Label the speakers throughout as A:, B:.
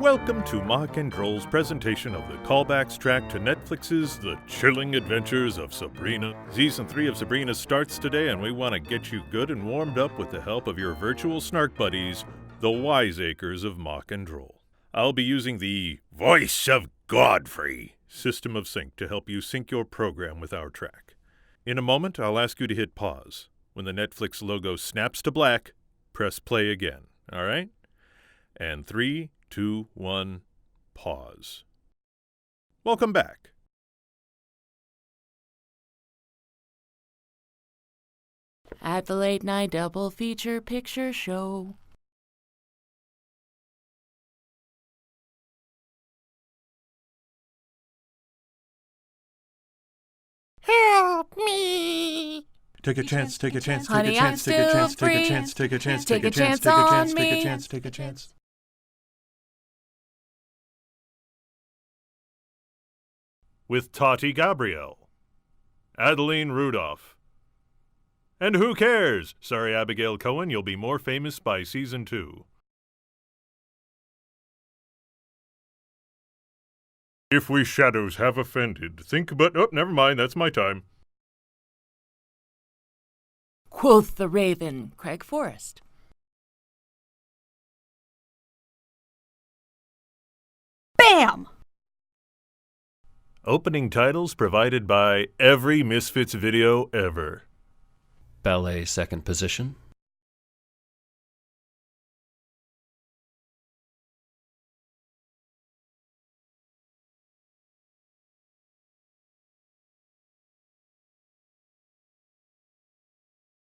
A: Welcome to Mock and Droll's presentation of the Callback's track to Netflix's The Chilling Adventures of Sabrina. Season 3 of Sabrina starts today, and we want to get you good and warmed up with the help of your virtual snark buddies, the wiseacres of Mock and Droll. I'll be using the Voice of Godfrey system of sync to help you sync your program with our track. In a moment, I'll ask you to hit pause. When the Netflix logo snaps to black, press play again, all right? And 3, 2, 1, pause. Welcome back.
B: At the late night double feature picture show.
C: Help me!
A: Take a chance, take a chance, take
B: Honey,
A: a chance,
B: I'm
A: take a chance,
B: still
A: take a
B: free.
A: chance, take a chance,
B: Take
A: take
B: a
A: a chance,
B: chance
A: take a
B: on
A: chance, take a
B: me.
A: chance, take a chance. With Tati Gabrielle, Adeline Rudolph, and who cares? Sorry, Abigail Cohen, you'll be more famous by season 2. If we shadows have offended, think but... Oh, never mind, that's my time.
B: Quoth the raven, Craig Forrest.
C: Bam!
A: Opening titles provided by every Misfits video ever.
D: Ballet second position.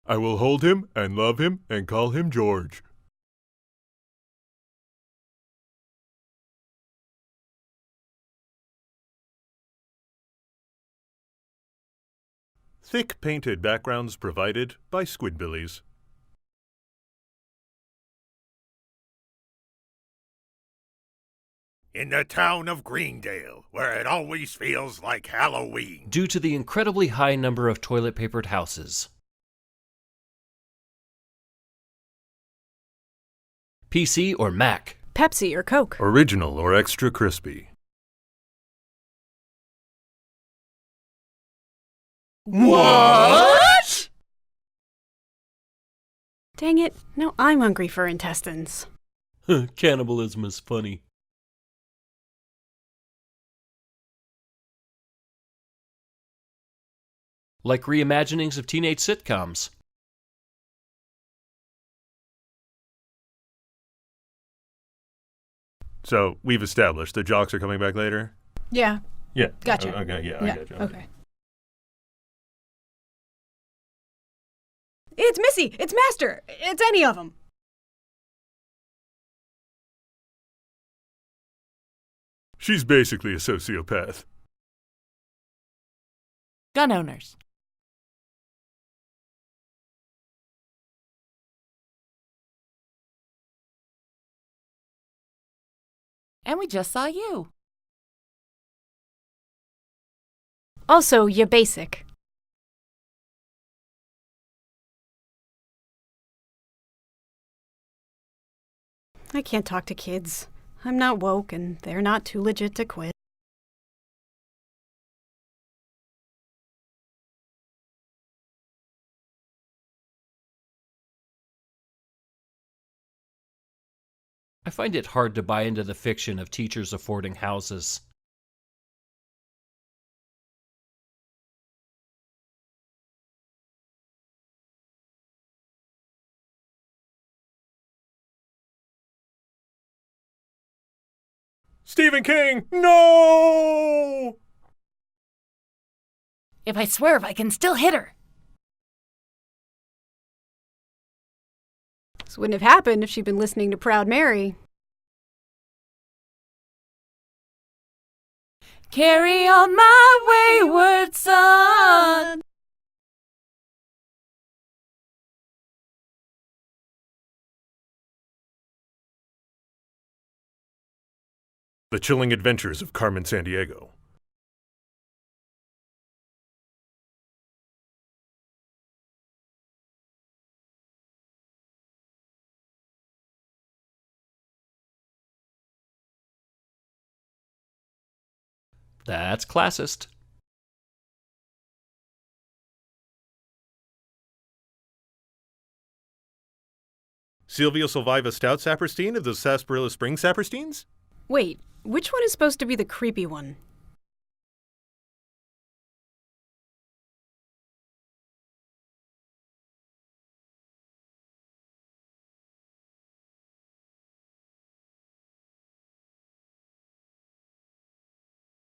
A: I will hold him and love him and call him George. Thick painted backgrounds provided by Squidbillies.
E: In the town of Greendale, where it always feels like Halloween.
D: Due to the incredibly high number of toilet-papered houses. PC or Mac?
C: Pepsi or Coke?
A: Original or extra crispy.
C: What? Dang it, now I'm hungry for intestines.
D: Cannibalism is funny. Like reimaginings of teenage sitcoms.
A: So, we've established the jocks are coming back later?
C: Yeah,
A: Yeah.
C: Gotcha.
A: Okay, yeah, I gotcha.
C: okay. It's Missy! It's Master! It's any of them!
A: She's basically a sociopath.
B: Gun owners. And we just saw you.
C: Also, you're basic. I can't talk to kids. I'm not woke, and they're not too legit to quit.
D: I find it hard to buy into the fiction of teachers affording houses.
A: Stephen King! No!
B: If I swerve, I can still hit her.
C: This wouldn't have happened if she'd been listening to Proud Mary.
B: Carry on my wayward son.
A: The Chilling Adventures of Carmen Sandiego.
D: That's classist.
A: Sylvia Sylviva Stout Saperstein of the Sarsaparilla Spring Sapersteins?
C: Wait, which one is supposed to be the creepy one?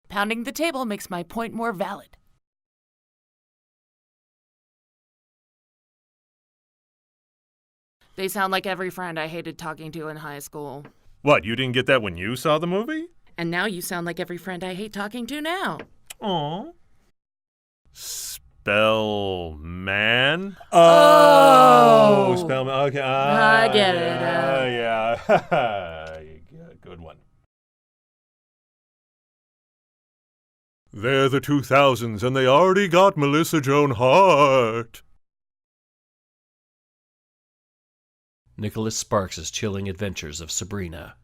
B: Pounding the table makes my point more valid. They sound like every friend I hated talking to in high school.
A: What, you didn't get that when you saw the movie?
B: And now you sound like every friend I hate talking to now.
A: Aw. Spellman?
B: Oh!
A: Spellman. Okay.
B: I get it.
A: Yeah. Good one. They're the 2000s, and they already got Melissa Joan Hart.
D: Nicholas Sparks' Chilling Adventures of Sabrina.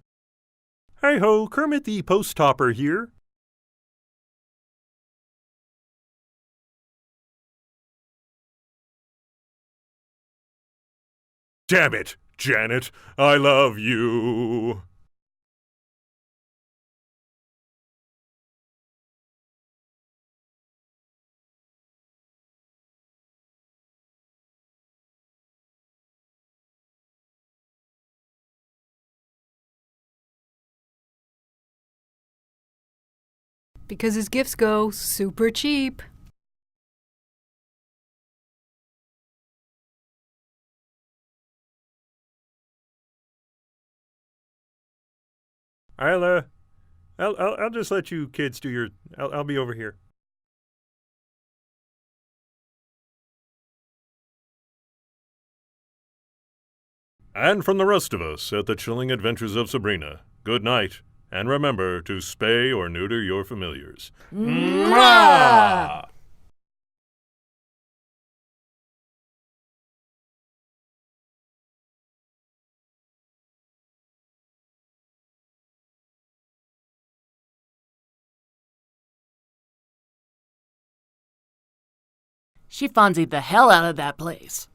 A: Hey-ho, Kermit the Post-Topper here. Damn it, Janet, I love you.
C: Because his gifts go super cheap.
A: I'll just let you kids do your... I'll be over here. And from the rest of us at the Chilling Adventures of Sabrina, good night, and remember to spay or neuter your familiars. Mwah!
B: She fonzied the hell out of that place.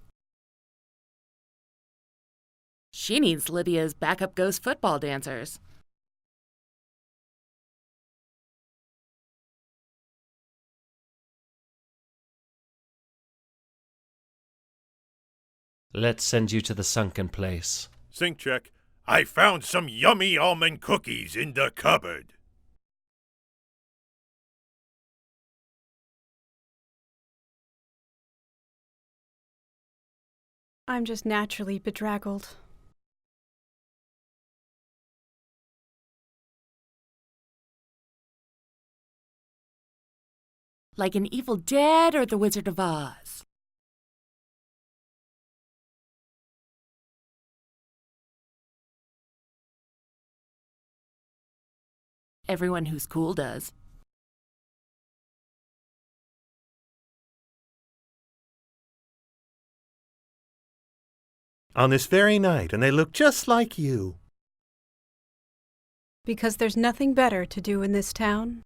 B: She needs Lydia's backup ghost football dancers.
D: Let's send you to the sunken place.
A: Sync check.
E: I found some yummy almond cookies in the cupboard.
C: I'm just naturally bedraggled.
B: Like an Evil Dead or the Wizard of Oz. Everyone who's cool does.
A: On this very night, and they look just like you.
C: Because there's nothing better to do in this town.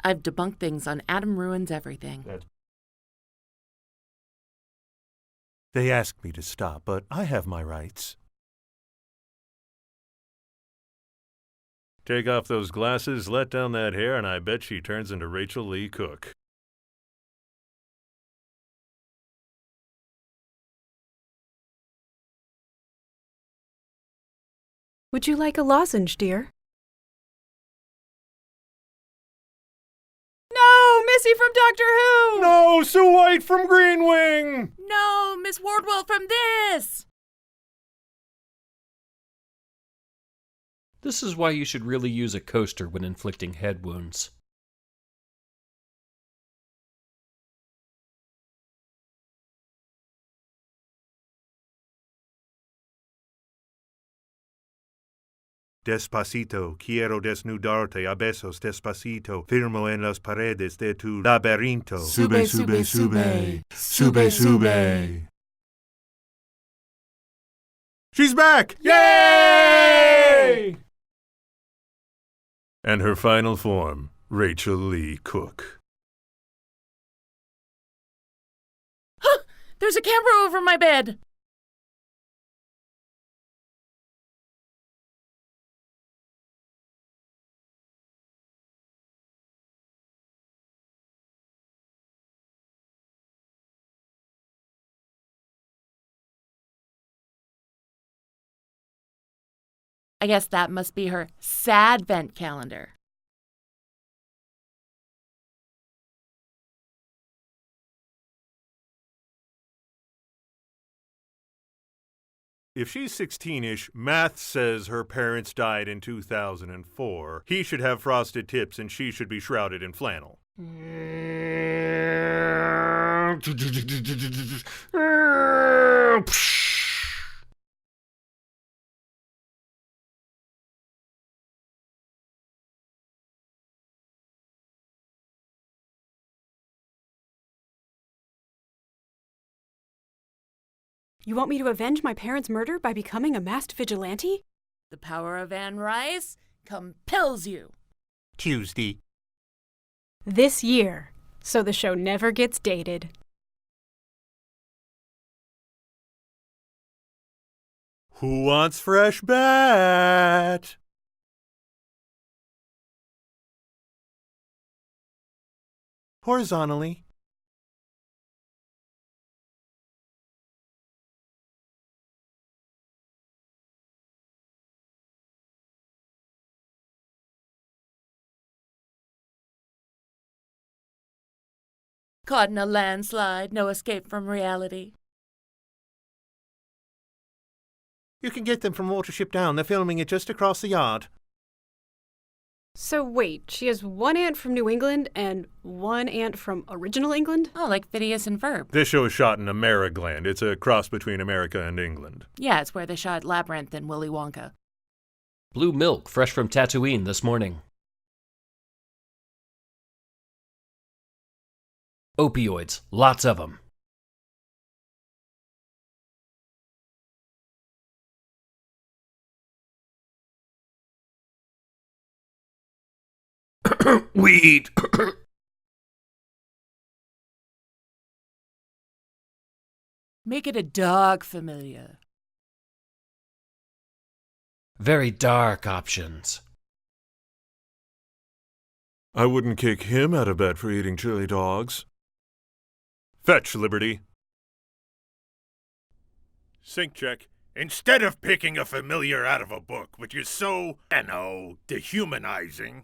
B: I've debunked things on Adam Ruins Everything.
A: They asked me to stop, but I have my rights. Take off those glasses, let down that hair, and I bet she turns into Rachel Lee Cook.
C: Would you like a lozenge, dear? No, Missy from Doctor Who!
A: No, Sue White from Green Wing!
B: No, Miss Wardwell from this!
D: This is why you should really use a coaster when inflicting head wounds.
A: Despacito, quiero desnudarte a besos despacito, firmo en las paredes de tu laberinto.
B: Sube, sube, sube. Sube, sube.
A: She's back!
D: Yay!
A: And her final form, Rachel Lee Cook.
B: There's a camera over my bed. I guess that must be her Sadvent calendar.
A: If she's 16-ish, math says her parents died in 2004. He should have frosted tips and she should be shrouded in flannel.
C: You want me to avenge my parents' murder by becoming a masked vigilante?
B: The power of Anne Rice compels you.
E: Tuesday.
C: This year, so the show never gets dated.
A: Who wants fresh bat? Horizontally.
B: Caught in a landslide, no escape from reality.
A: You can get them from Watership Down. They're filming it just across the yard.
C: So wait, she has one aunt from New England and one aunt from original England?
B: Oh, like Phineas and Ferb.
A: This show is shot in Amerigland. It's a cross between America and England.
B: Yeah, it's where they shot Labyrinth and Willy Wonka.
D: Blue milk fresh from Tatooine this morning. Opioids, lots of them.
A: Weed.
B: Make it a dog familiar.
D: Very dark options.
A: I wouldn't kick him out of bed for eating chili dogs. Fetch, Liberty.
E: Sync check. Instead of picking a familiar out of a book, which is so, dehumanizing.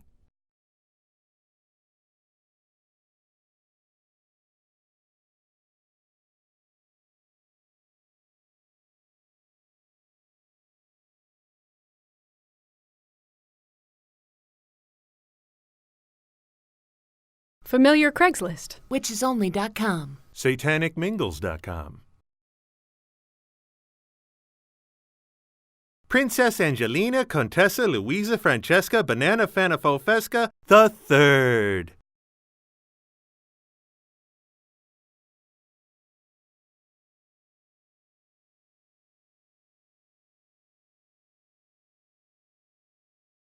C: Familiar Craigslist.
B: Witchesonly.com.
A: SatanicMingles.com. Princess Angelina Contessa Luisa Francesca Banana Fanafofesca the Third.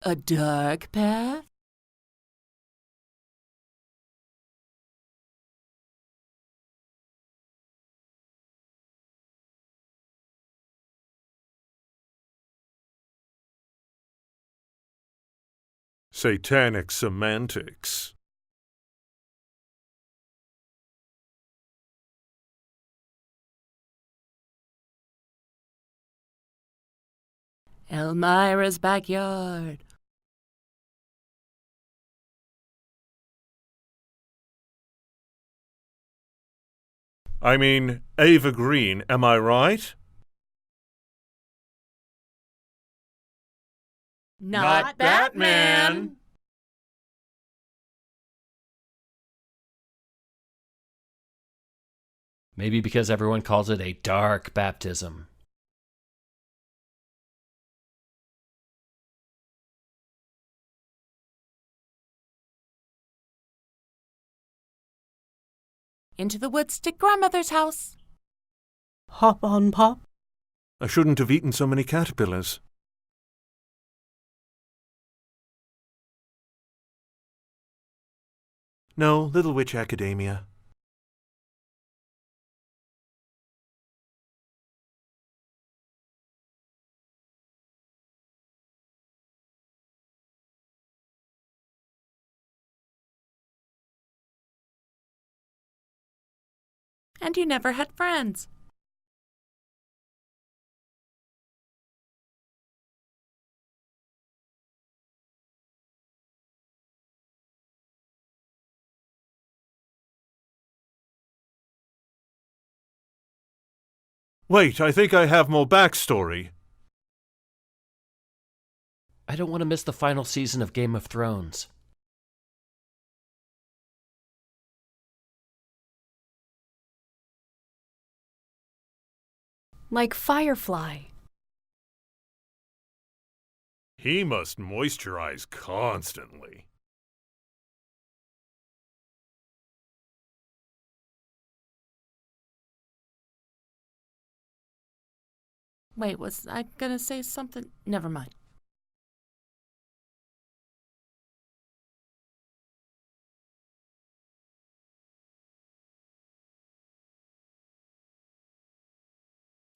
B: A dark path?
A: Satanic Semantics.
B: Elmira's backyard.
A: I mean, Ava Green, am I right?
B: Not Batman.
D: Maybe because everyone calls it a dark baptism.
B: Into the woods to grandmother's house.
C: Hop on Pop.
A: I shouldn't have eaten so many caterpillars. No, Little Witch Academia.
B: And you never had friends.
A: Wait, I think I have more backstory.
D: I don't want to miss the final season of Game of Thrones.
C: Like Firefly.
E: He must moisturize constantly.
B: Wait, was I gonna say something? Never mind.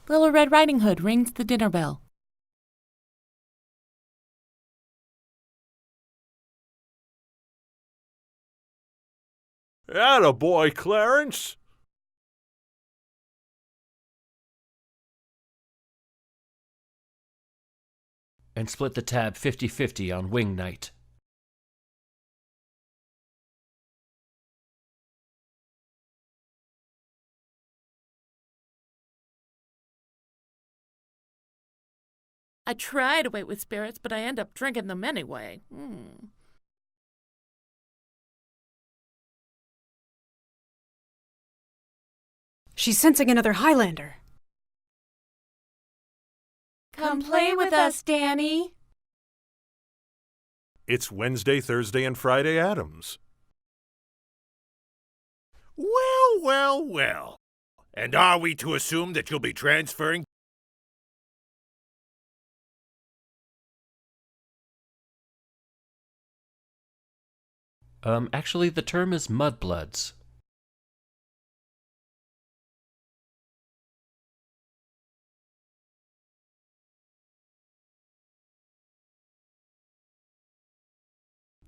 B: Little Red Riding Hood rings the dinner bell.
E: Attaboy, Clarence!
D: And split the tab 50-50 on Wing Night.
B: I try to wait with spirits, but I end up drinking them anyway.
C: She's sensing another Highlander.
B: Come play with us, Danny.
A: It's Wednesday, Thursday, and Friday Adams.
E: Well, well, well. And are we to assume that you'll be transferring?
D: Actually, the term is mudbloods.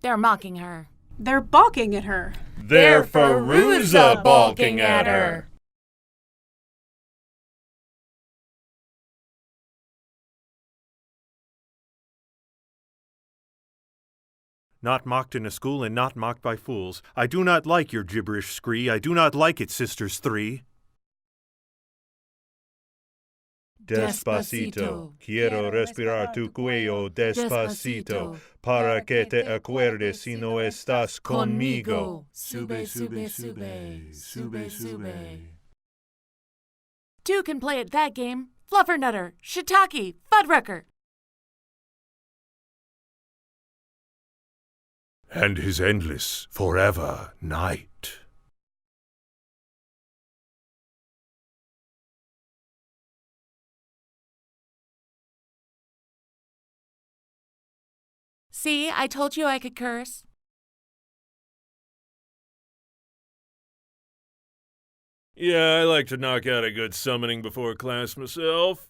B: They're mocking her.
C: They're balking at her.
B: They're Feruza balking at her.
A: Not mocked in a school and not mocked by fools. I do not like your gibberish scree. I do not like it, sisters three.
B: Despacito.
A: Quiero respirar tu cuello despacito. Para que te acuerdes si no estás conmigo.
B: Sube, sube, sube. Sube, sube. Two can play at that game. Fluffernutter, Shiitake, Fuddrucker.
A: And his endless, forever night.
B: See, I told you I could curse.
A: Yeah, I like to knock out a good summoning before class myself.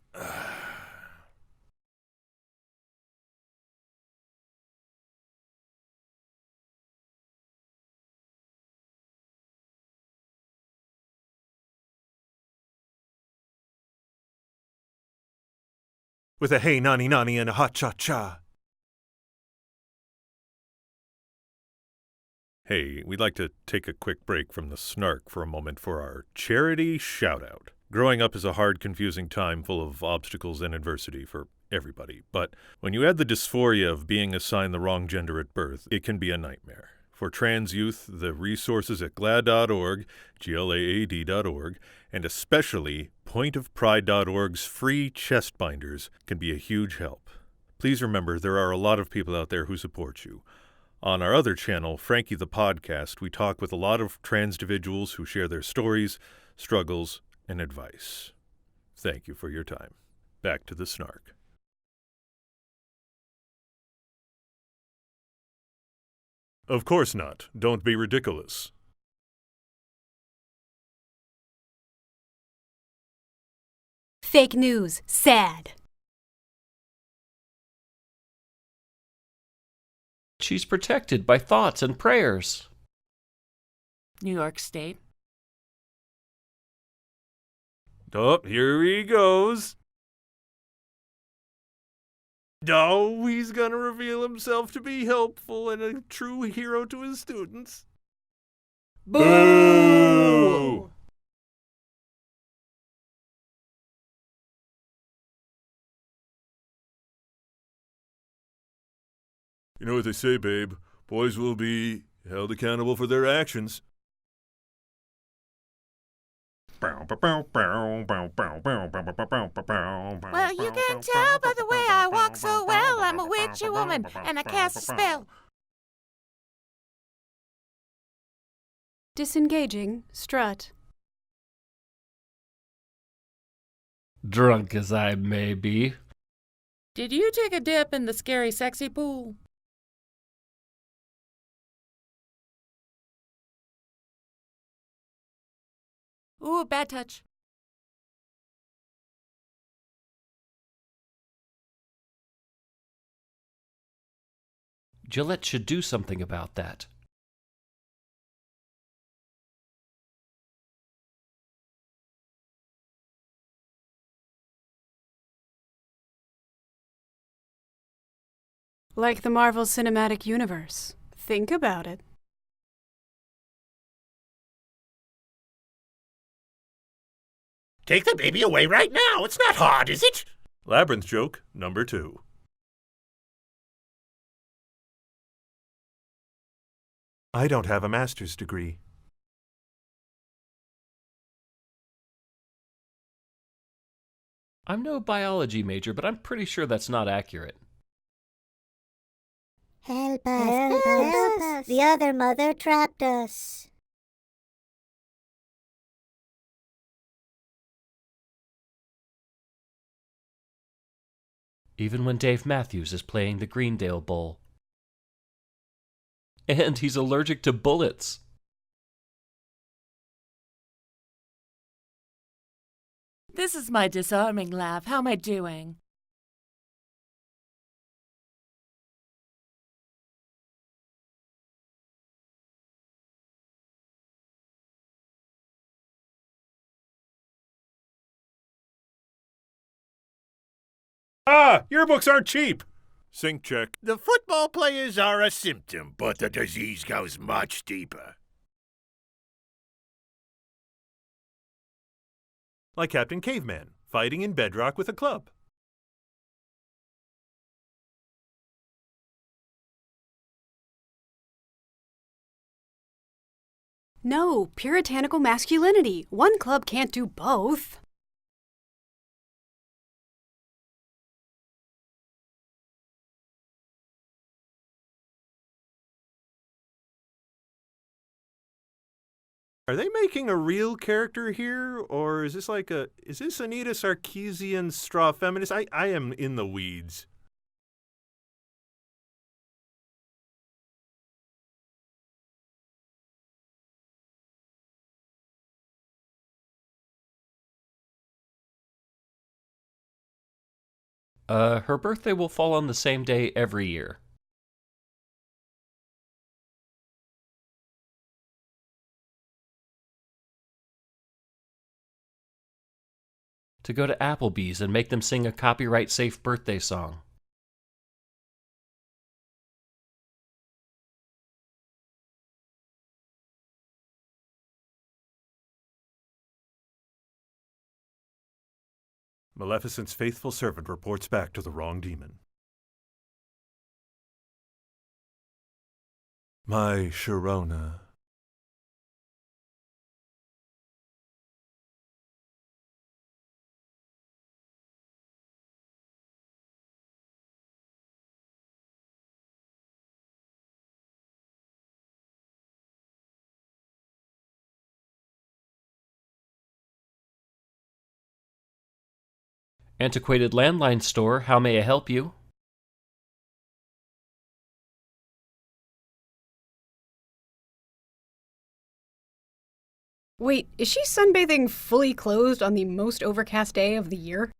A: With a hey nani nani and a ha cha cha. Hey, we'd like to take a quick break from the snark for a moment for our charity shout-out. Growing up is a hard, confusing time full of obstacles and adversity for everybody, but when you add the dysphoria of being assigned the wrong gender at birth, it can be a nightmare. For trans youth, the resources at glad.org, glaad.org, and especially pointofpride.org's free chest binders can be a huge help. Please remember, there are a lot of people out there who support you. On our other channel, Frankie the Podcast, we talk with a lot of trans individuals who share their stories, struggles, and advice. Thank you for your time. back to the snark. Of course not. Don't be ridiculous.
C: Fake news. Sad.
D: She's protected by thoughts and prayers.
B: New York State.
A: Oh, here he goes. Oh, he's gonna reveal himself to be helpful and a true hero to his students.
D: Boo!
A: You know what they say, babe. Boys will be held accountable for their actions.
B: Well, you can tell by the way I walk so well. I'm a witchy woman, and I cast a spell.
C: Disengaging. Strut.
D: Drunk as I may be.
B: Did you take a dip in the scary, sexy pool? Ooh, bad touch.
D: Gillette should do something about that.
C: Like the Marvel Cinematic Universe. Think about it.
E: Take the baby away right now. It's not hard, is it?
A: Labyrinth joke number 2. I don't have a master's degree.
D: I'm no biology major, but I'm pretty sure that's not accurate.
F: Help us, help us. The other mother trapped us.
D: Even when Dave Matthews is playing the Greendale Bowl. And he's allergic to bullets.
B: This is my disarming laugh. How am I doing?
A: Ah, yearbooks aren't cheap. Sync check.
E: The football players are a symptom, but the disease goes much deeper.
A: Like Captain Caveman, fighting in bedrock with a club.
C: No, puritanical masculinity. One club can't do both.
A: Are they making a real character here, or is this Anita Sarkeesian straw feminist? I am in the weeds.
D: Her birthday will fall on the same day every year. To go to Applebee's and make them sing a copyright-safe birthday song.
A: Maleficent's faithful servant reports back to the wrong demon. My Sharona.
D: Antiquated landline store, how may I help you?
C: Wait, is she sunbathing fully clothed on the most overcast day of the year?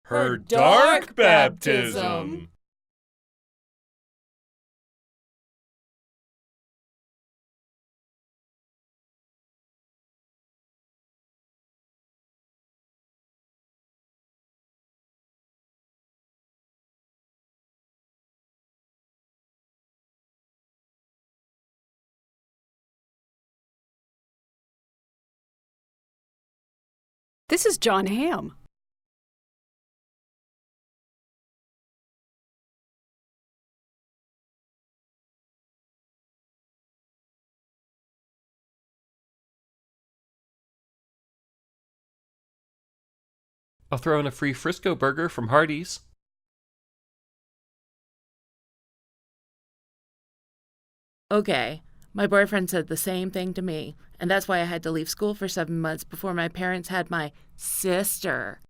A: Her dark baptism.
C: This is John Hamm.
D: I'll throw in a free Frisco burger from Hardee's.
B: Okay, my boyfriend said the same thing to me, and that's why I had to leave school for 7 months before my parents had my sister.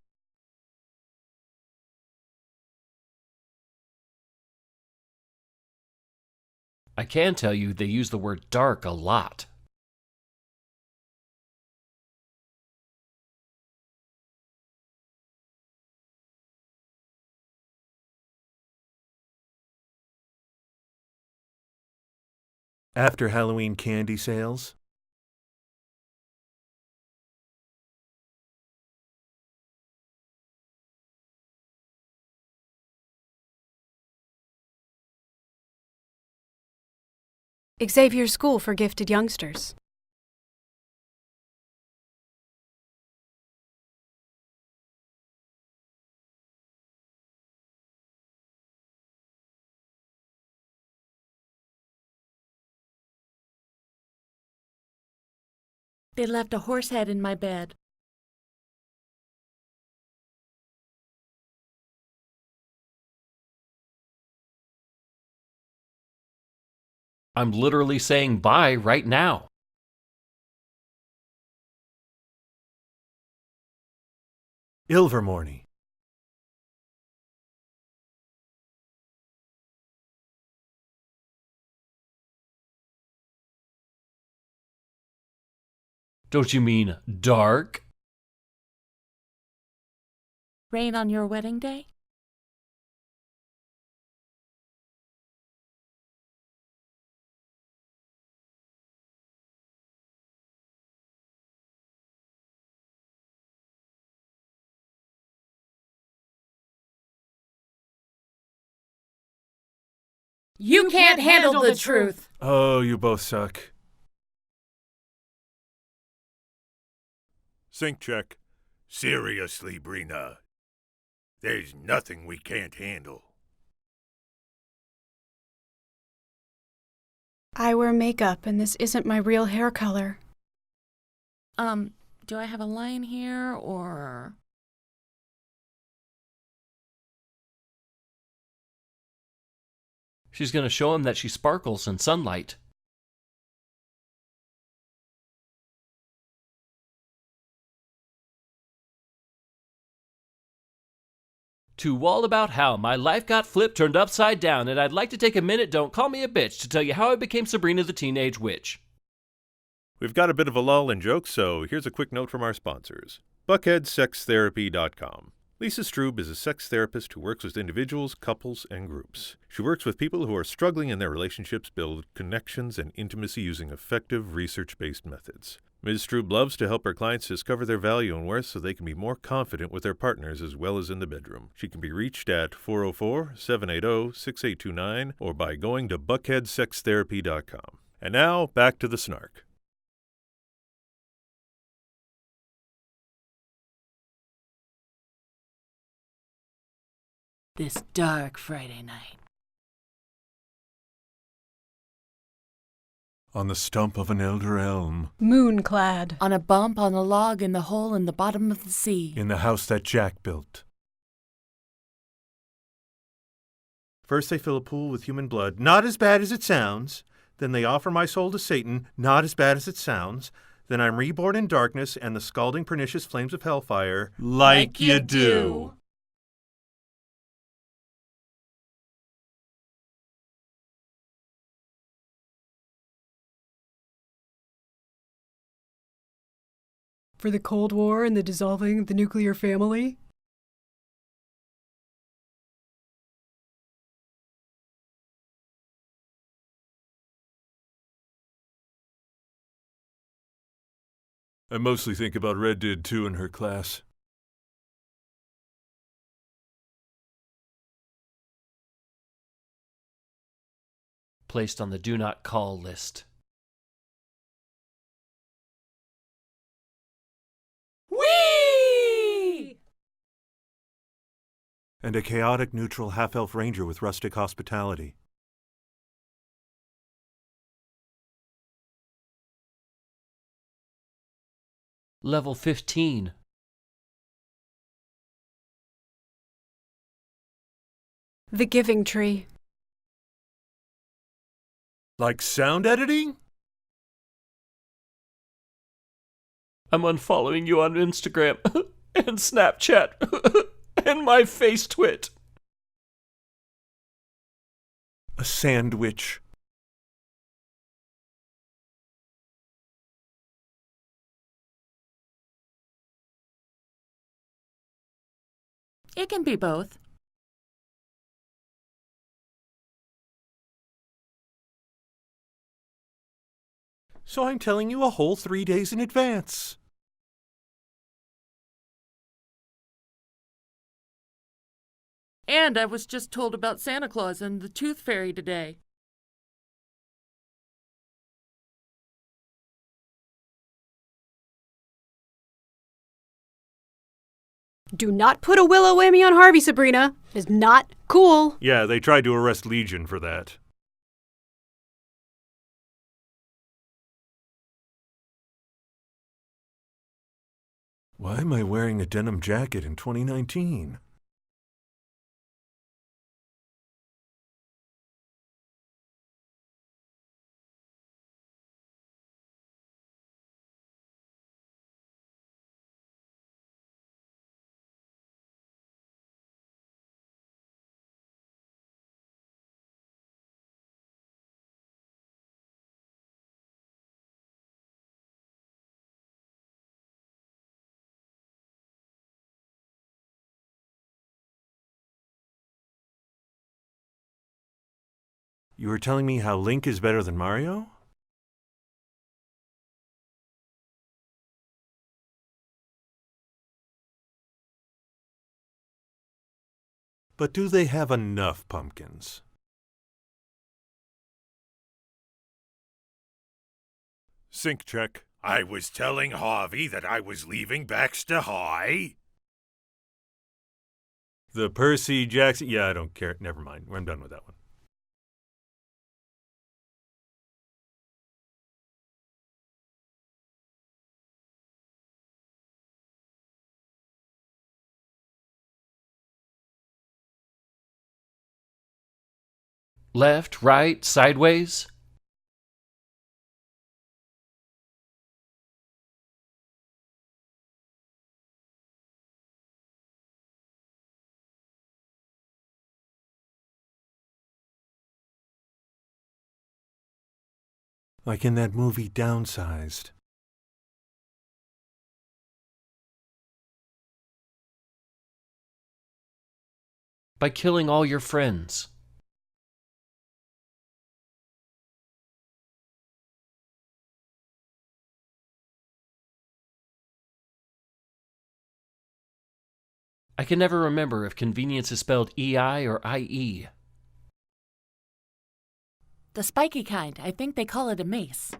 D: I can tell you they use the word dark a lot.
G: After Halloween candy sales?
C: Xavier School for Gifted Youngsters.
B: They left a horse head in my bed.
D: I'm literally saying bye right now.
G: Ilvermorny.
D: Don't you mean dark?
B: Rain on your wedding day? You can't handle the truth.
G: Oh, you both suck.
E: Sync check. Seriously, Brina. There's nothing we can't handle.
C: I wear makeup and this isn't my real hair color.
B: Do I have a line here, or...
D: She's going to show him that she sparkles in sunlight. To Wallabout How My Life Got Flipped Turned Upside Down, and I'd like to take a minute, don't call me a bitch, to tell you how I became Sabrina the Teenage Witch.
A: We've got a bit of a lull in jokes, so here's a quick note from our sponsors. BuckheadSexTherapy.com. Lisa Strube is a sex therapist who works with individuals, couples, and groups. She works with people who are struggling in their relationships, build connections and intimacy using effective, research-based methods. Ms. Strube loves to help her clients discover their value and worth so they can be more confident with their partners as well as in the bedroom. She can be reached at 404-780-6829 or by going to BuckheadSexTherapy.com. And now, back to the snark.
B: This dark Friday night.
G: On the stump of an elder elm.
C: Moonclad.
B: On a bump on a log in the hole in the bottom of the sea.
G: In the house that Jack built. First they fill a pool with human blood, not as bad as it sounds. Then they offer my soul to Satan, not as bad as it sounds. Then I'm reborn in darkness and the scalding pernicious flames of hellfire.
B: Like you do.
C: For the Cold War and the dissolving of the nuclear family?
G: I mostly think about Red did too in her class.
D: Placed on the do not call list.
B: Whee!
G: And a chaotic neutral half-elf ranger with rustic hospitality.
D: Level 15.
C: The Giving Tree.
G: Like sound editing?
D: I'm unfollowing you on Instagram and Snapchat and my face twit.
G: A sandwich.
B: It can be both.
G: So I'm telling you a whole 3 days in advance.
B: And I was just told about Santa Claus and the Tooth Fairy today.
C: Do not put a willow whammy on Harvey, Sabrina. It is not cool.
G: Yeah, they tried to arrest Legion for that. Why am I wearing a denim jacket in 2019? You were telling me how Link is better than Mario? But do they have enough pumpkins?
E: Sync check. I was telling Harvey that I was leaving Baxter High.
G: The Percy Jackson... Yeah, I don't care. Never mind. I'm done with that one.
D: Left, right, sideways.
G: Like in that movie Downsized.
D: By killing all your friends. I can never remember if convenience is spelled E-I or I-E.
B: The spiky kind. I think they call it a mace.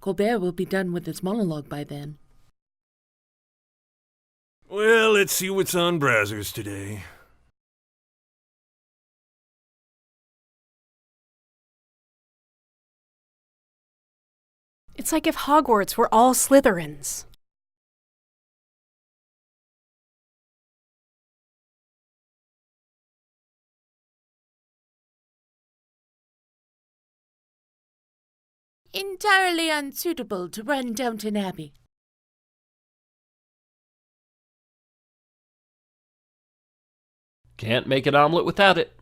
B: Colbert will be done with his monologue by then.
G: Well, let's see what's on Brazzers today.
C: It's like if Hogwarts were all Slytherins.
B: Entirely unsuitable to run Downton Abbey.
D: Can't make an omelet without it.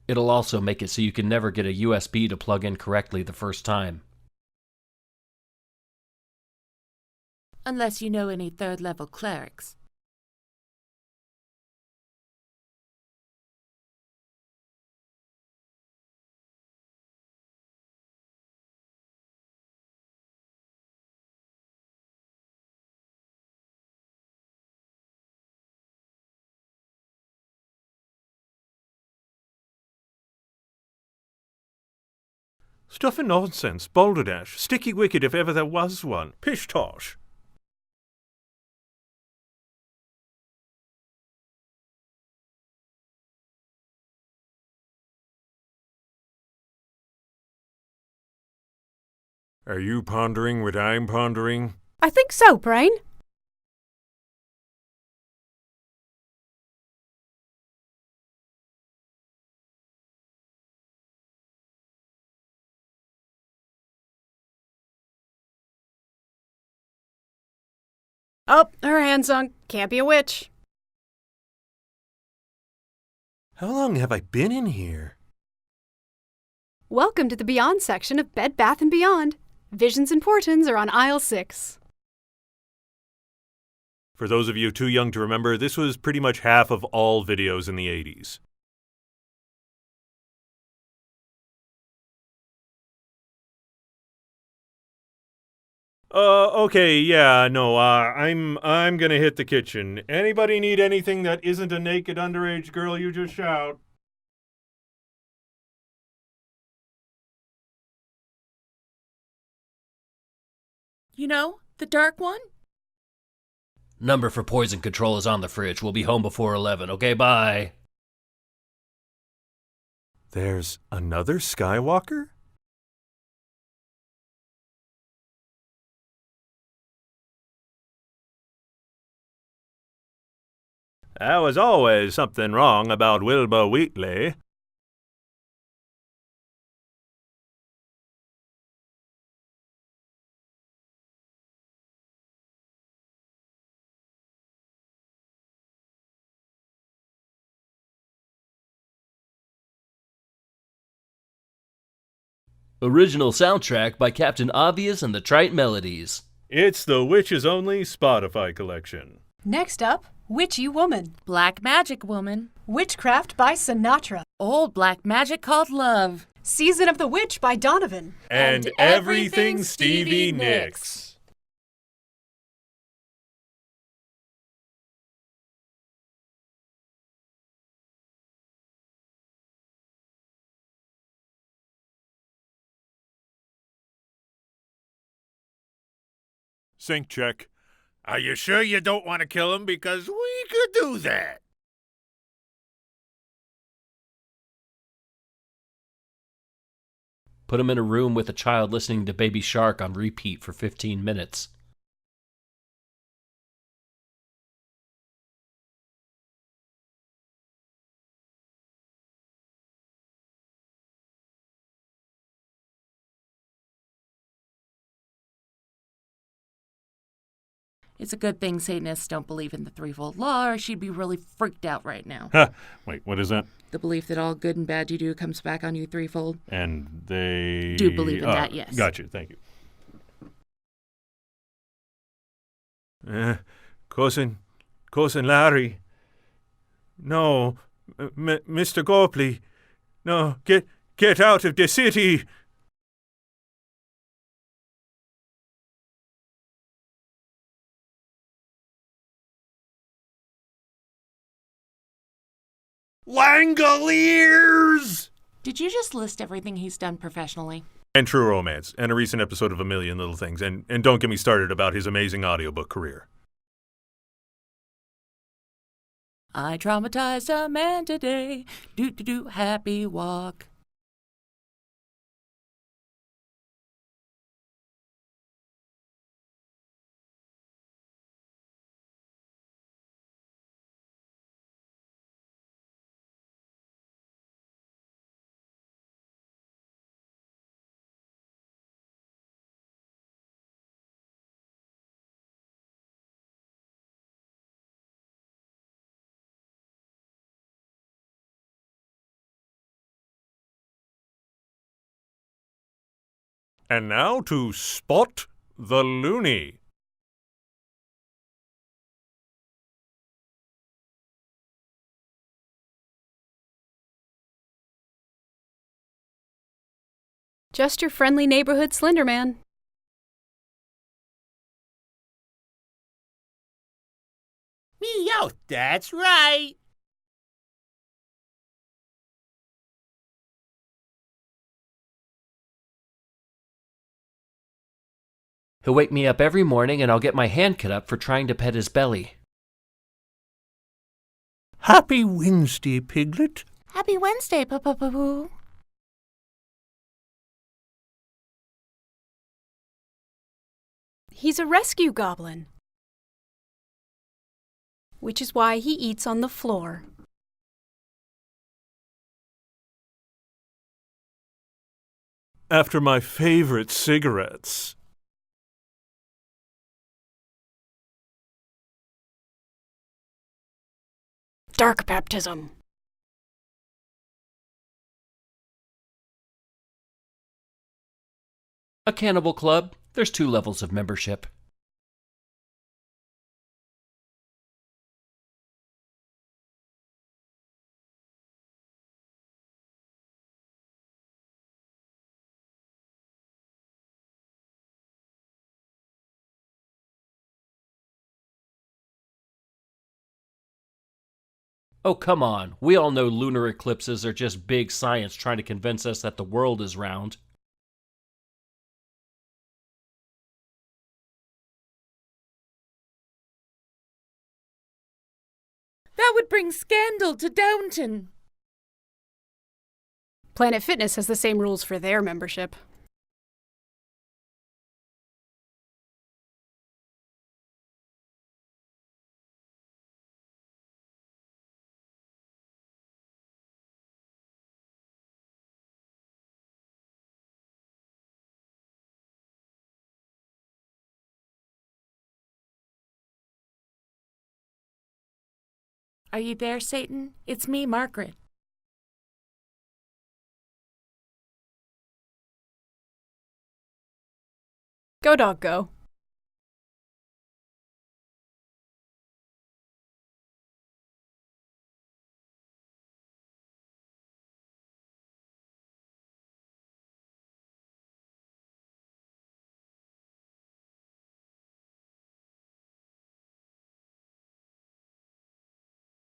D: It'll also make it so you can never get a USB to plug in correctly the first time.
B: Unless you know any third-level clerics.
G: Stuff and nonsense, balderdash, sticky wicked if ever there was one, pish-tosh. Are you pondering what I'm pondering?
C: I think so, Brain. Oh, her hand's on. Can't be a witch.
G: How long have I been in here?
C: Welcome to the Beyond section of Bed Bath & Beyond. Visions and Portents are on aisle 6.
G: For those of you too young to remember, this was pretty much half of all videos in the 80s. Okay, yeah, no, I'm gonna hit the kitchen. Anybody need anything that isn't a naked underage girl, you just shout.
B: You know, the dark one?
D: Number for poison control is on the fridge. We'll be home before 11. Okay, bye.
G: There's another Skywalker? There was always something wrong about Wilbur Wheatley.
D: Original soundtrack by Captain Obvious and the Trite Melodies.
G: It's the Witches Only Spotify collection.
C: Next up, Witchy Woman.
B: Black Magic Woman.
C: Witchcraft by Sinatra.
B: Old black magic called love.
C: Season of the Witch by Donovan.
G: And everything Stevie Nicks.
E: Sync check. Are you sure you don't want to kill him? Because we could do that.
D: Put him in a room with a child listening to Baby Shark on repeat for 15 minutes.
B: It's a good thing Satanists don't believe in the threefold law, or she'd be really freaked out right now.
G: Wait, what is that?
B: The belief that all good and bad you do comes back on you threefold.
G: And they...
B: Do believe in that, yes.
G: Gotcha, thank you. Cousin Larry. No, Mr. Gopley. No, get out of the city.
E: Langoliers!
B: Did you just list everything he's done professionally?
G: And True Romance, and a recent episode of A Million Little Things, and don't get me started about his amazing audiobook career.
B: I traumatized a man today. Happy walk.
G: And now to Spot the Loony.
C: Just your friendly neighborhood Slender Man.
E: Meow, that's right.
D: He'll wake me up every morning and I'll get my hand cut up for trying to pet his belly.
G: Happy Wednesday, Piglet.
B: Happy Wednesday, Poo.
C: He's a rescue goblin, which is why he eats on the floor.
G: After my favorite cigarettes.
C: Dark baptism.
D: A cannibal club. There's 2 levels of membership. Oh, come on. We all know lunar eclipses are just big science trying to convince us that the world is round.
B: That would bring scandal to Downton.
C: Planet Fitness has the same rules for their membership.
B: Are you there, Satan? It's me, Margaret.
C: Go, dog, go.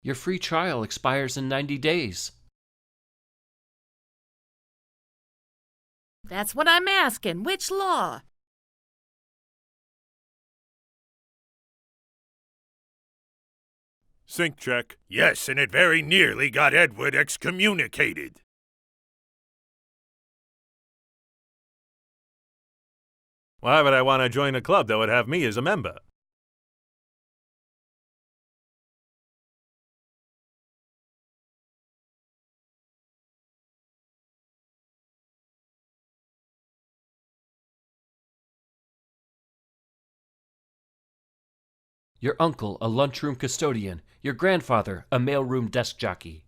D: Your free trial expires in 90 days.
B: That's what I'm asking. Which law?
E: Sync check. Yes, and it very nearly got Edward excommunicated.
G: Why would I want to join a club that would have me as a member?
D: Your uncle, a lunchroom custodian. Your grandfather, a mailroom desk jockey.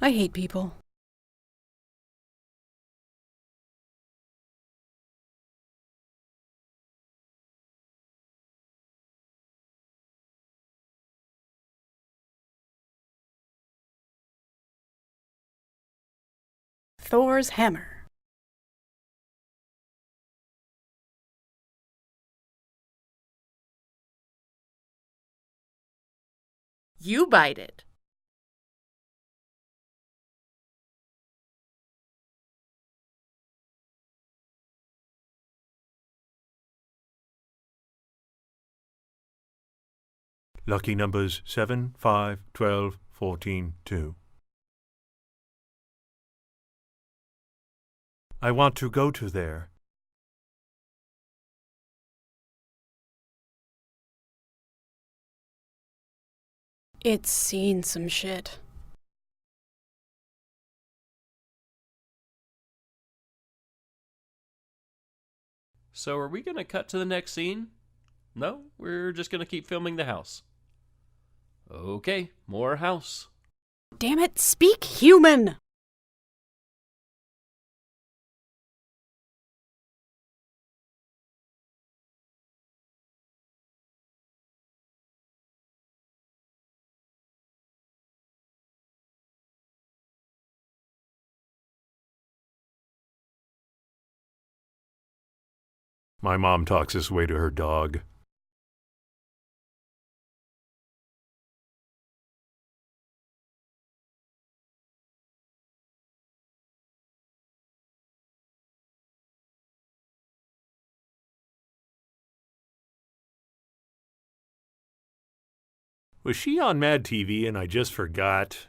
C: I hate people. Thor's hammer.
B: You bite it.
G: Lucky numbers 7, 5, 12, 14, 2. I want to go to there.
C: It's seen some shit.
D: So are we going to cut to the next scene? No, we're just going to keep filming the house. Okay, more house.
C: Damn it, speak human!
G: My mom talks this way to her dog. Was she on Mad TV and I just forgot?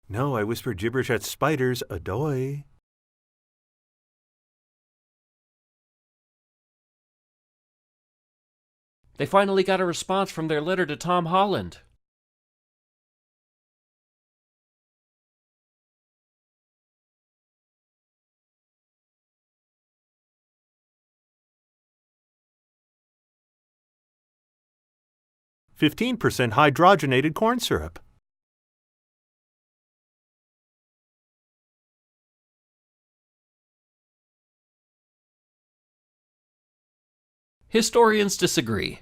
G: No, I whispered gibberish at spiders, adoy.
D: They finally got a response from their letter to Tom Holland.
G: %15 hydrogenated corn syrup.
D: Historians disagree.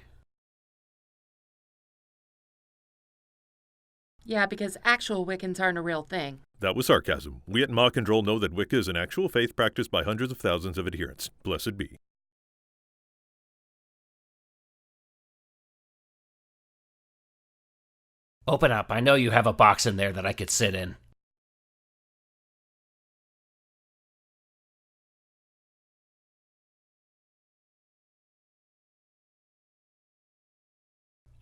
B: Yeah, because actual Wiccans aren't a real thing.
A: That was sarcasm. We at Mock and Droll know that Wicca is an actual faith practiced by hundreds of thousands of adherents. Blessed be.
D: Open up. I know you have a box in there that I could sit in.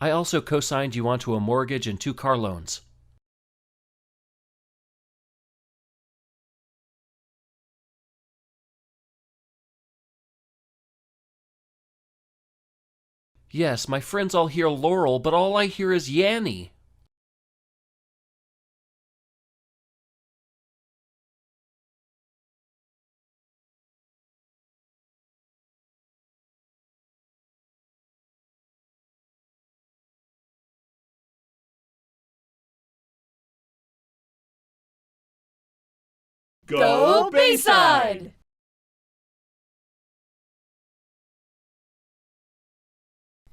D: I also co-signed you onto a mortgage and 2 car loans. Yes, my friends all hear Laurel, but all I hear is Yanny.
B: Go Bayside!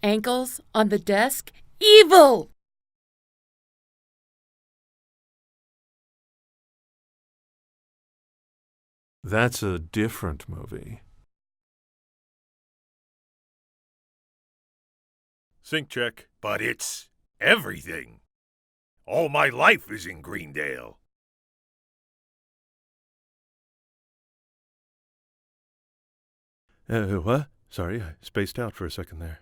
B: Ankles on the desk? Evil!
G: That's a different movie.
A: Sync check.
E: But it's everything. All my life is in Greendale.
G: What? Sorry, I spaced out for a second there.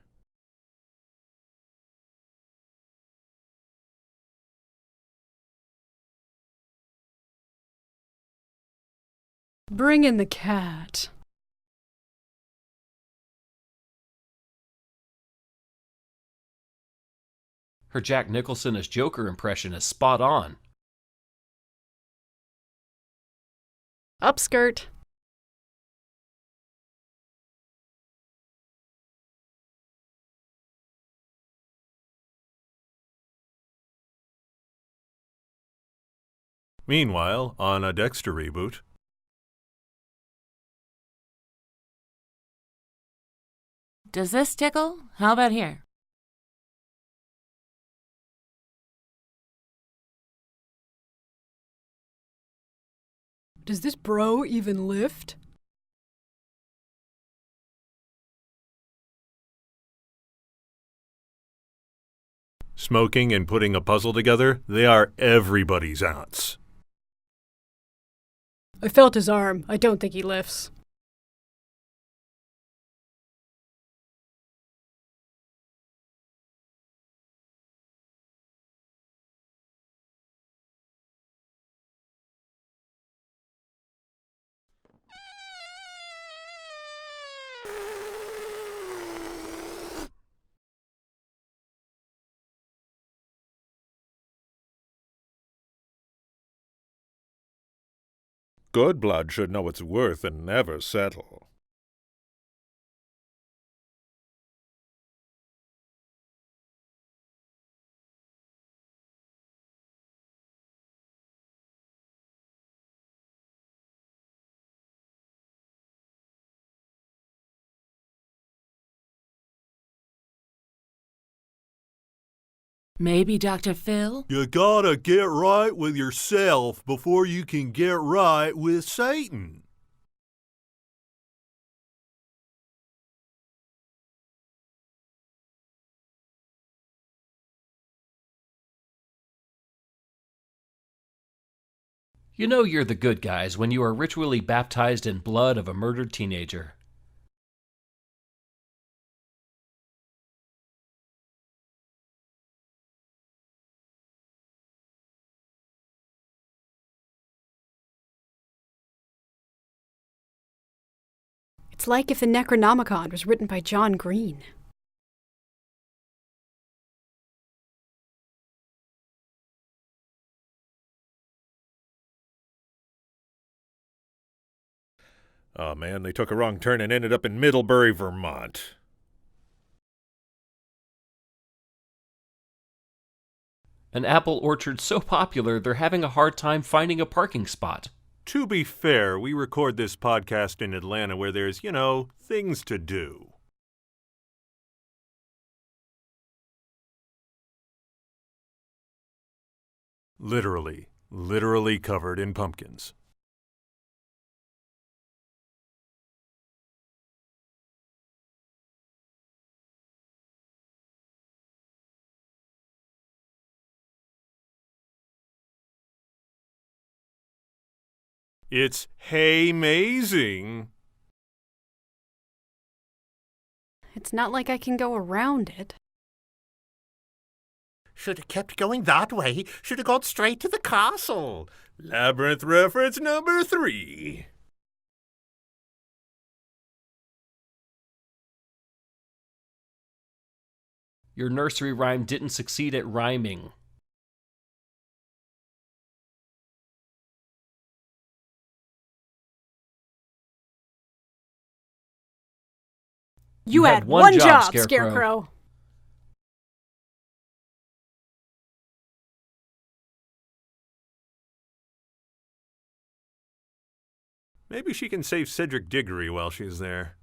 C: Bring in the cat.
D: Her Jack Nicholson as Joker impression is spot on.
C: Upskirt.
A: Meanwhile, on a Dexter reboot.
B: Does this tickle? How about here?
C: Does this bro even lift?
A: Smoking and putting a puzzle together, they are everybody's aunts.
C: I felt his arm. I don't think he lifts.
A: Good blood should know its worth and never settle.
B: Maybe Dr. Phil?
G: You gotta get right with yourself before you can get right with Satan.
D: You know you're the good guys when you are ritually baptized in blood of a murdered teenager.
C: It's like if the Necronomicon was written by John Green.
A: Oh man, they took a wrong turn and ended up in Middlebury, Vermont.
D: An apple orchard so popular they're having a hard time finding a parking spot.
A: To be fair, we record this podcast in Atlanta where there's, things to do. Literally covered in pumpkins. It's hay-mazing.
C: It's not like I can go around it.
E: Should have kept going that way. Should have gone straight to the castle.
A: Labyrinth reference number 3.
D: Your nursery rhyme didn't succeed at rhyming.
C: You had one job, Scarecrow.
A: Maybe she can save Cedric Diggory while she's there.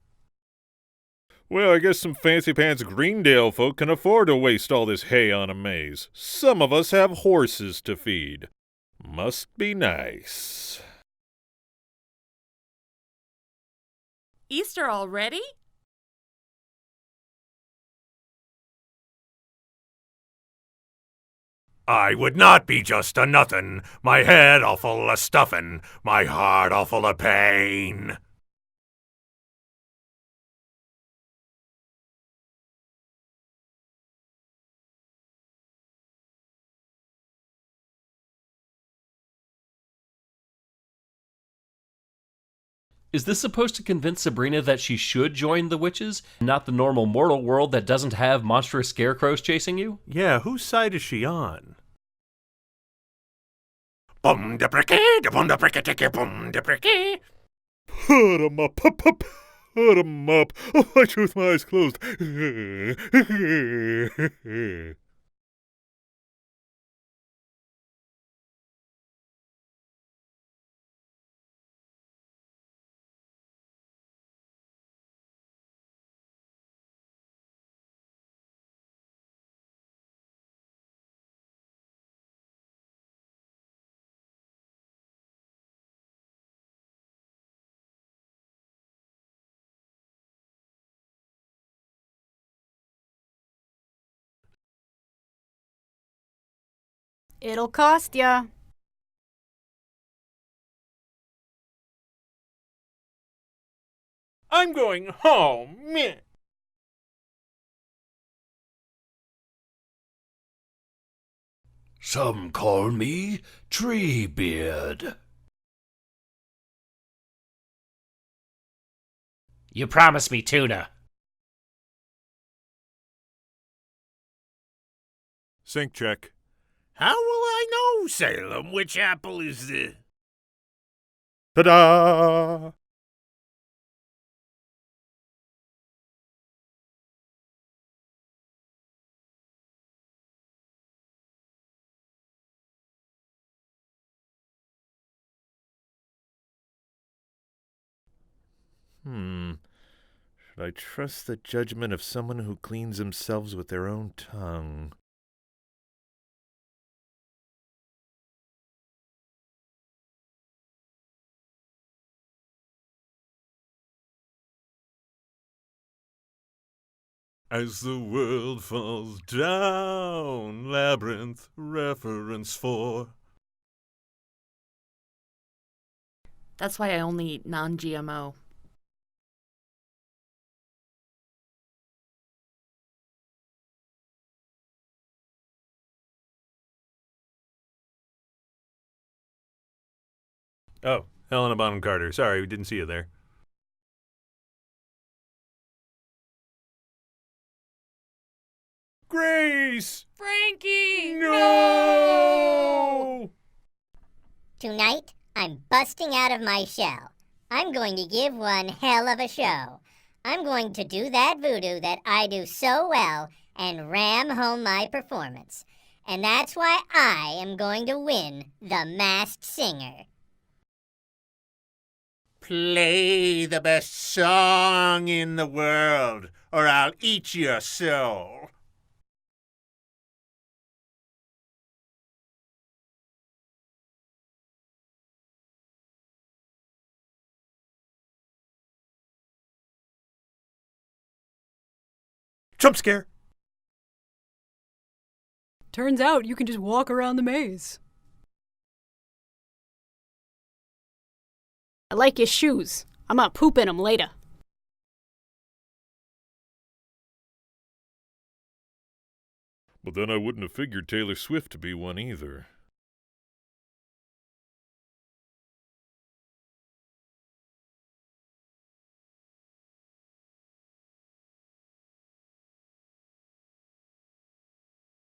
A: Well, I guess some fancy-pants Greendale folk can afford to waste all this hay on a maze. Some of us have horses to feed. Must be nice.
B: Easter already?
E: I would not be just a nothin', my head all full of stuffin', my heart all full of pain.
D: Is this supposed to convince Sabrina that she should join the witches, not the normal mortal world that doesn't have monstrous scarecrows chasing you?
A: Yeah, whose side is she on?
E: Boom de bricky, boom de bricky, ticky, boom de bricky.
A: Put 'em up, put 'em up. Oh, I choose my eyes closed.
C: It'll cost ya.
E: I'm going home. Meh.
H: Some call me Treebeard.
D: You promised me tuna.
A: Sync check.
E: How will I know, Salem, which apple is the...
A: Ta-da! Should I trust the judgment of someone who cleans themselves with their own tongue? As the world falls down, Labyrinth reference 4.
B: That's why I only eat non-GMO.
G: Oh, Helena Bonham Carter. Sorry, we didn't see you there.
E: Grace!
B: Frankie!
E: No!
F: Tonight, I'm busting out of my shell. I'm going to give one hell of a show. I'm going to do that voodoo that I do so well and ram home my performance. And that's why I am going to win the Masked Singer.
E: Play the best song in the world, or I'll eat your soul.
G: Jump scare!
C: Turns out you can just walk around the maze. I like your shoes. I'm gonna poop in them later.
A: But then I wouldn't have figured Taylor Swift to be one either.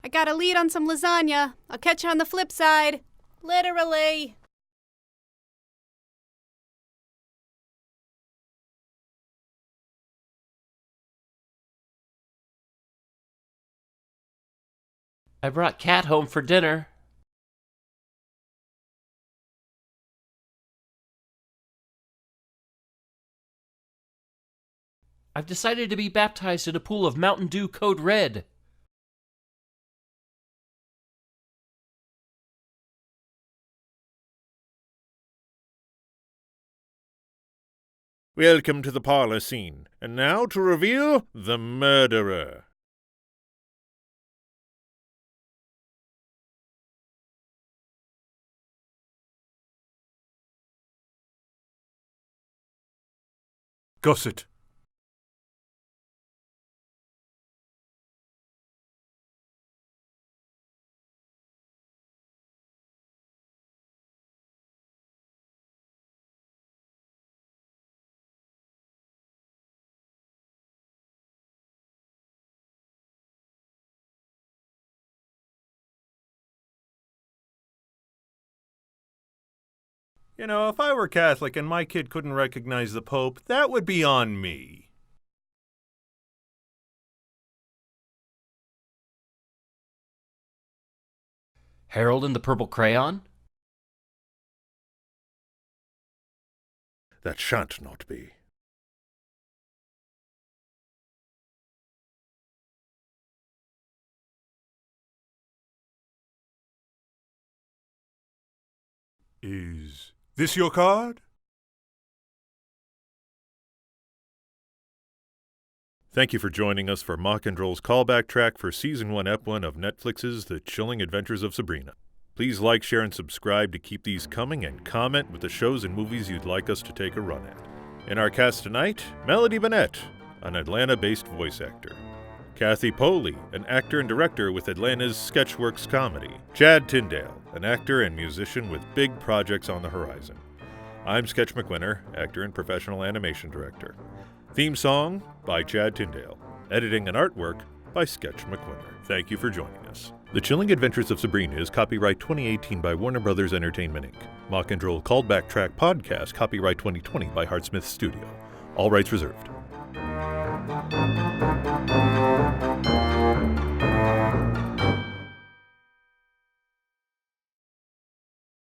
C: I got a lead on some lasagna. I'll catch you on the flip side. Literally.
D: I brought Cat home for dinner. I've decided to be baptized in a pool of Mountain Dew Code Red.
A: Welcome to the parlor scene. And now to reveal the murderer.
G: Gusset. You know, if I were Catholic and my kid couldn't recognize the Pope, that would be on me.
D: Harold and the Purple Crayon?
A: That shan't not be.
G: Is this your card?
A: Thank you for joining us for Mock and Droll's callback track for Season 1, Ep1 of Netflix's The Chilling Adventures of Sabrina. Please like, share, and subscribe to keep these coming, and comment with the shows and movies you'd like us to take a run at. In our cast tonight, Melody Bennett, an Atlanta-based voice actor. Kathy Poley, an actor and director with Atlanta's Sketchworks Comedy. Chad Tyndale, an actor and musician with big projects on the horizon. I'm Sketch McWinter, actor and professional animation director. Theme song by Chad Tyndale. Editing and artwork by Sketch McWinter. Thank you for joining us. The Chilling Adventures of Sabrina is copyright 2018 by Warner Brothers Entertainment, Inc. Mock and Droll Callback Track Podcast, copyright 2020 by Hartsmith Studio. All rights reserved.